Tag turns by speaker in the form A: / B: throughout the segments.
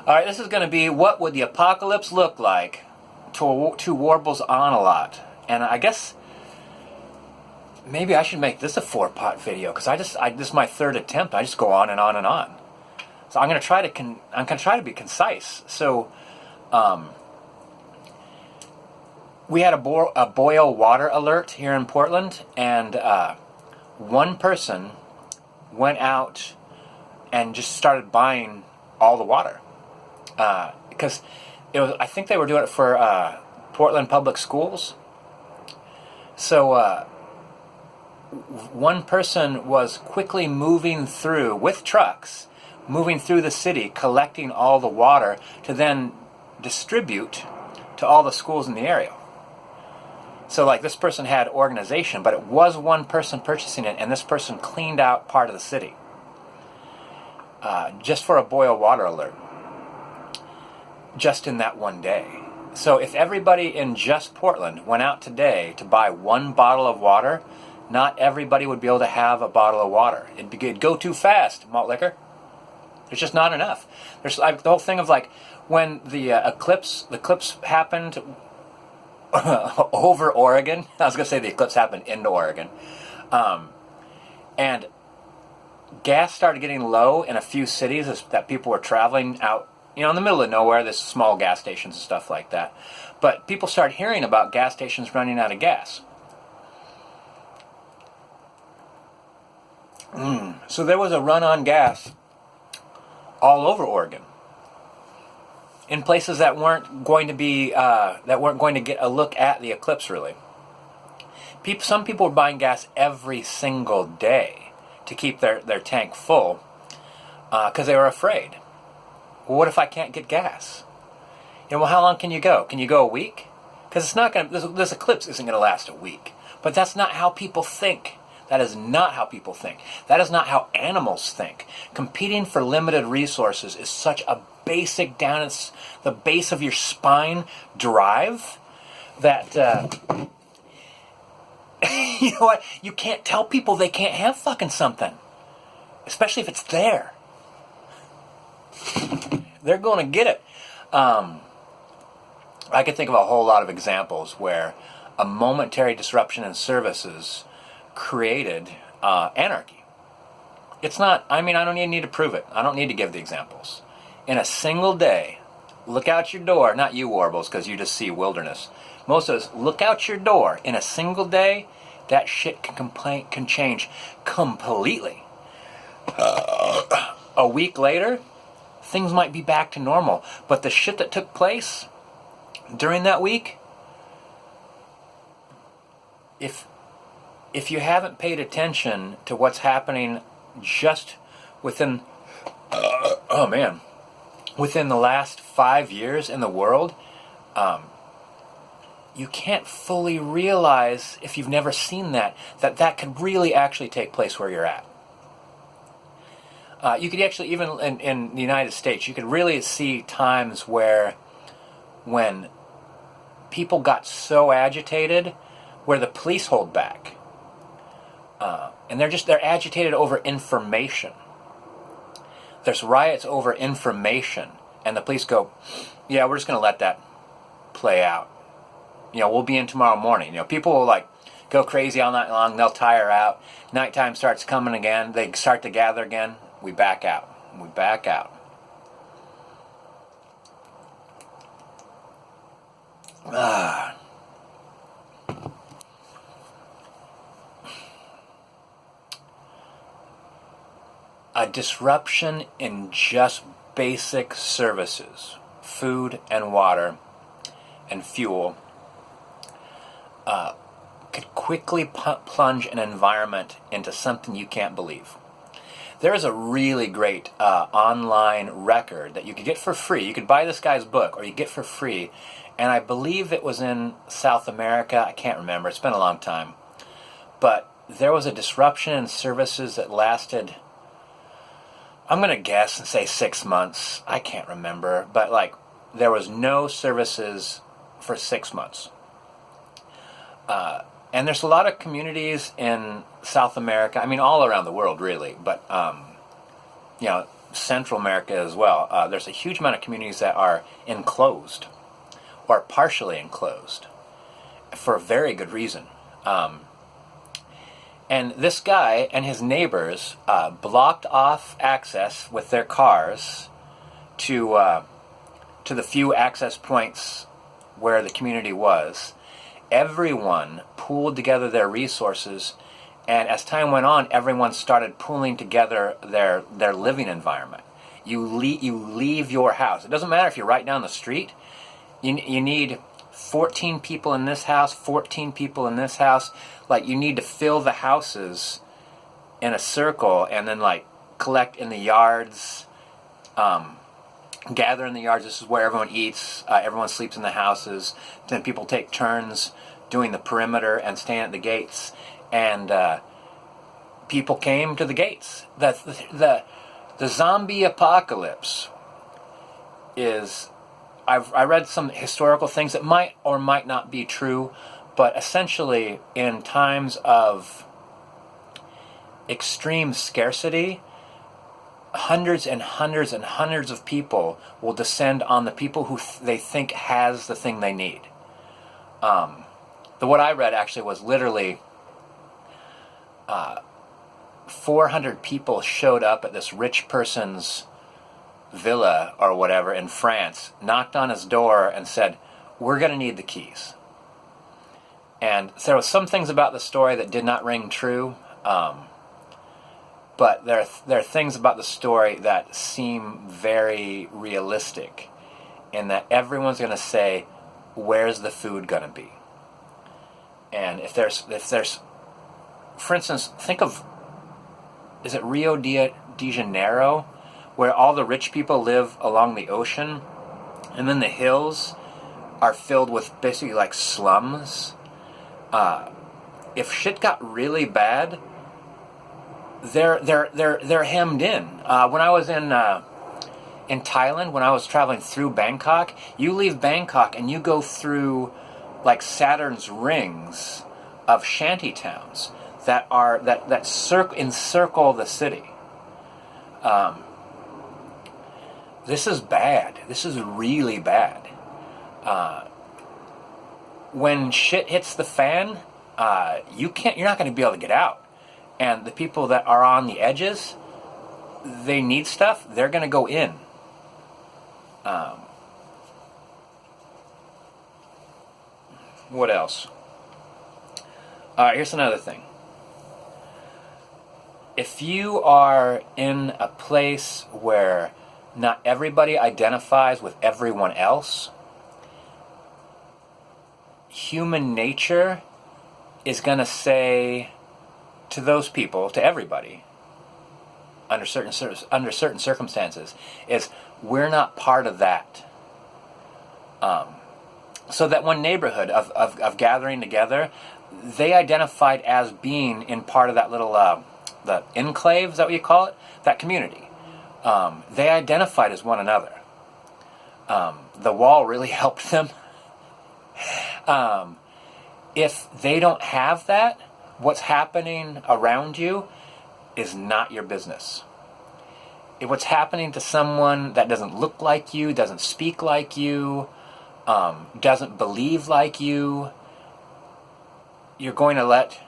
A: All right, this is going to be what would the apocalypse look like to Warbles on a lot. And I guess maybe I should make this a 4-part video because this is my third attempt. I just go on and on and on. So I'm going to try to be concise. So we had a boil water alert here in Portland, and one person went out and just started buying all the water. Because I think they were doing it for Portland Public Schools. So one person was quickly moving through with trucks, moving through the city, collecting all the water to then distribute to all the schools in the area. So like this person had organization, but it was one person purchasing it, and this person cleaned out part of the city just for a boil water alert. Just in that one day. So if everybody in just Portland went out today to buy one bottle of water, not everybody would be able to have a bottle of water. It'd go too fast, malt liquor. There's just not enough. There's like the whole thing of like when the eclipse happened over Oregon. I was going to say the eclipse happened into Oregon. And gas started getting low in a few cities that people were traveling out, in the middle of nowhere. There's small gas stations and stuff like that. But people started hearing about gas stations running out of gas. So there was a run on gas all over Oregon, in places that weren't going to get a look at the eclipse really. Some people were buying gas every single day to keep their tank full because they were afraid. Well, what if I can't get gas? Well, how long can you go? Can you go a week? Because it's not going to. This eclipse isn't going to last a week. But that's not how people think. That is not how people think. That is not how animals think. Competing for limited resources is such a basic, down at the base of your spine drive that you know what? You can't tell people they can't have fucking something, especially if it's there. They're going to get it. I could think of a whole lot of examples where a momentary disruption in services created anarchy. It's not, I don't even need to prove it. I don't need to give the examples. In a single day, look out your door, not you Warbles, because you just see wilderness. Most of us, look out your door. In a single day, that shit can change completely. A week later, things might be back to normal. But the shit that took place during that week, if you haven't paid attention to what's happening just within, within the last 5 years in the world, you can't fully realize, if you've never seen that could really actually take place where you're at. You could actually, even in the United States, you could really see times when people got so agitated where the police hold back. And they're agitated over information. There's riots over information, and the police go, yeah, we're just going to let that play out. We'll be in tomorrow morning. People will go crazy all night long. They'll tire out. Nighttime starts coming again. They start to gather again. We back out. We back out. A disruption in just basic services, food and water and fuel, could quickly plunge an environment into something you can't believe. There is a really great online record that you could get for free. You could buy this guy's book, or you get for free, and I believe it was in South America. I can't remember. It's been a long time. But there was a disruption in services that lasted, I'm going to guess and say 6 months. I can't remember. But there was no services for 6 months. And there's a lot of communities in South America, all around the world really, but, Central America as well. There's a huge amount of communities that are enclosed or partially enclosed for a very good reason. And this guy and his neighbors blocked off access with their cars to the few access points where the community was. Everyone pooled together their resources, and as time went on, everyone started pooling together their living environment. You leave your house. It doesn't matter if you're right down the street. You need 14 people in this house, 14 people in this house. Like, you need to fill the houses in a circle and then, like, collect in the yards, gather in the yards. This is where everyone eats. Everyone sleeps in the houses. Then people take turns doing the perimeter and staying at the gates. And people came to the gates. The zombie apocalypse is... I read some historical things that might or might not be true, but essentially in times of extreme scarcity, hundreds and hundreds and hundreds of people will descend on the people who they think has the thing they need. What I read actually was literally 400 people showed up at this rich person's villa or whatever in France, knocked on his door and said, "We're going to need the keys." And there were some things about the story that did not ring true, but there are things about the story that seem very realistic, in that everyone's going to say, "Where's the food going to be?" And if there's, for instance, think of, is it Rio de Janeiro, where all the rich people live along the ocean, and then the hills are filled with basically like slums. If shit got really bad, they're hemmed in. When I was in Thailand, when I was traveling through Bangkok, you leave Bangkok and you go through like Saturn's rings of shanty towns that encircle the city. This is bad. This is really bad. When shit hits the fan, you're not going to be able to get out. And the people that are on the edges, they need stuff, they're going to go in. What else? Here's another thing. If you are in a place where not everybody identifies with everyone else, human nature is going to say to those people, to everybody, under certain circumstances, is, "We're not part of that." So that one neighborhood of gathering together, they identified as being in part of that little the enclave, is that what you call it? That community. They identified as one another. The wall really helped them. If they don't have that, what's happening around you is not your business. If what's happening to someone that doesn't look like you, doesn't speak like you, doesn't believe like you, you're going to let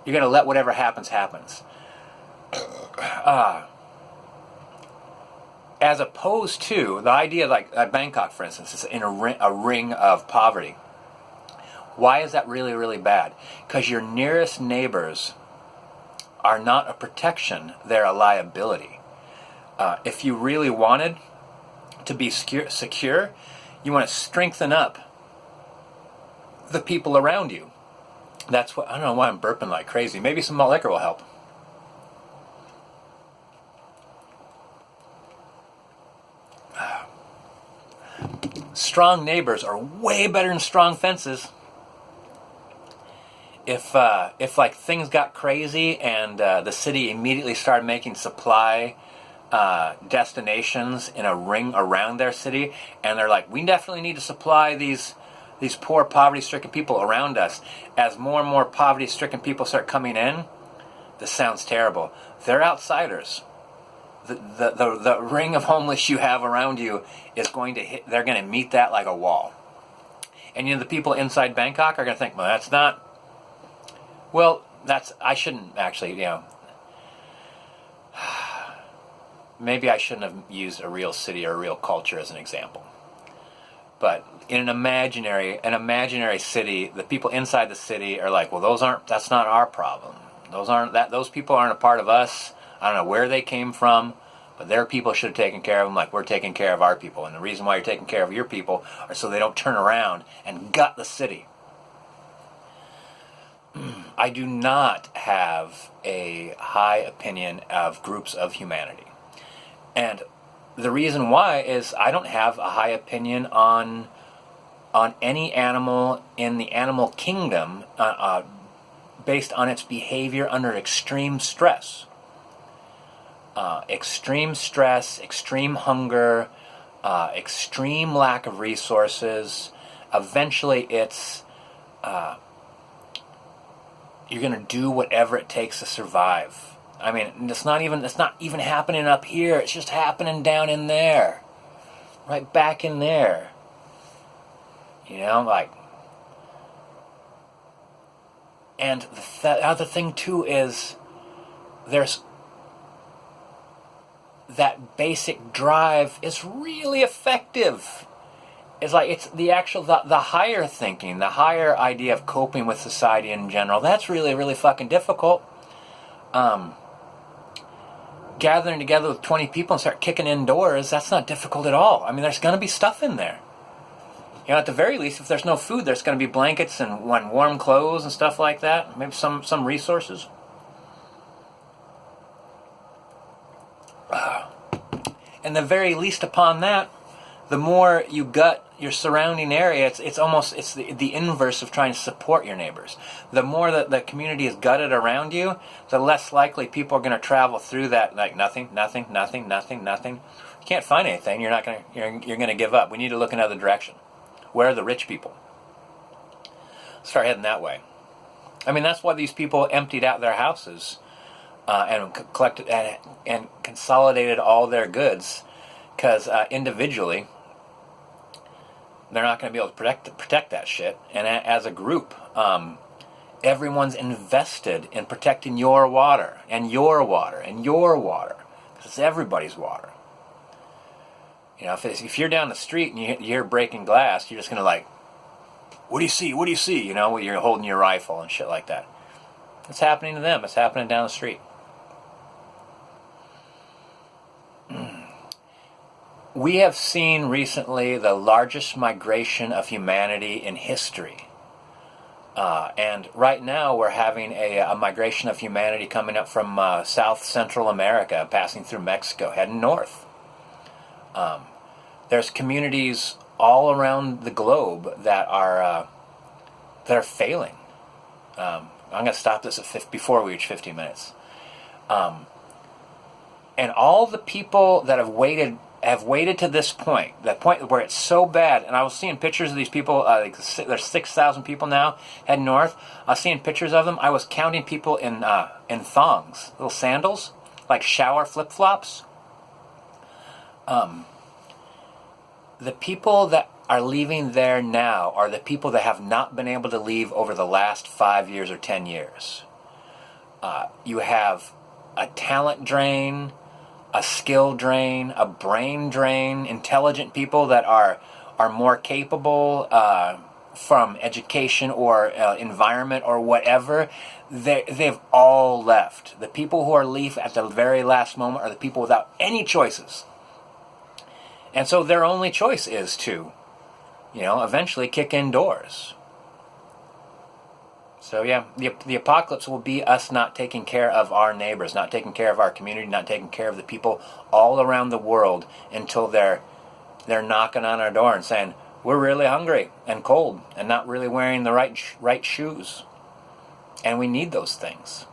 A: whatever happens. As opposed to the idea, like Bangkok, for instance, is in a ring of poverty. Why is that really, really bad? Because your nearest neighbors are not a protection, they're a liability. If you really wanted to be secure, you want to strengthen up the people around you. That's what, I don't know why I'm burping like crazy. Maybe some malt liquor will help. Strong neighbors are way better than strong fences. If like things got crazy and the city immediately started making supply destinations in a ring around their city, and they're like, "We definitely need to supply these poor poverty-stricken people around us." As more and more poverty-stricken people start coming in, this sounds terrible. They're outsiders. the ring of homeless you have around you is going to hit. They're going to meet that like a wall. And the people inside Bangkok are going to think, well, that's not. Well, I shouldn't actually. Maybe I shouldn't have used a real city or a real culture as an example. But in an imaginary city, the people inside the city are like, well, that's not our problem. Those people aren't a part of us. I don't know where they came from, but their people should have taken care of them like we're taking care of our people. And the reason why you're taking care of your people are so they don't turn around and gut the city. I do not have a high opinion of groups of humanity. And the reason why is I don't have a high opinion on any animal in the animal kingdom based on its behavior under extreme stress. Extreme stress, extreme hunger, extreme lack of resources. Eventually it's you're going to do whatever it takes to survive. I mean, it's not even happening up here. It's just happening down in there. Right back in there. And the other thing too is there's that basic drive is really effective. It's the higher thinking, the higher idea of coping with society in general. That's really, really fucking difficult. Gathering together with 20 people and start kicking in doors, that's not difficult at all. I mean, there's going to be stuff in there. At the very least, if there's no food, there's going to be blankets and warm clothes and stuff like that. Maybe some resources. And the very least upon that, the more you gut your surrounding area, it's the inverse of trying to support your neighbors. The more that the community is gutted around you, the less likely people are going to travel through that like nothing. You can't find anything. You're going to give up. We need to look another direction. Where are the rich people? Start heading that way. I mean, that's why these people emptied out their houses and collected and consolidated all their goods, because individually they're not going to be able to protect that shit. And as a group, everyone's invested in protecting your water and your water and your water, because it's everybody's water. If you're down the street and you hear breaking glass, you're just going to what do you see? What do you see? You're holding your rifle and shit like that. It's happening to them. It's happening down the street. We have seen recently the largest migration of humanity in history. And right now we're having a migration of humanity coming up from South Central America, passing through Mexico, heading north. There's communities all around the globe that are failing. I'm going to stop this before we reach 50 minutes. And all the people that have waited to this point, that point where it's so bad. And I was seeing pictures of these people. There's 6,000 people now heading north. I was seeing pictures of them. I was counting people in thongs, little sandals, like shower flip-flops. The people that are leaving there now are the people that have not been able to leave over the last 5 years or 10 years. You have a talent drain, a skill drain, a brain drain, intelligent people that are more capable from education or environment or whatever. They've all left. The people who are leave at the very last moment are the people without any choices. And so their only choice is to, eventually kick in doors. So yeah, the apocalypse will be us not taking care of our neighbors, not taking care of our community, not taking care of the people all around the world until they're knocking on our door and saying, we're really hungry and cold and not really wearing the right shoes. And we need those things.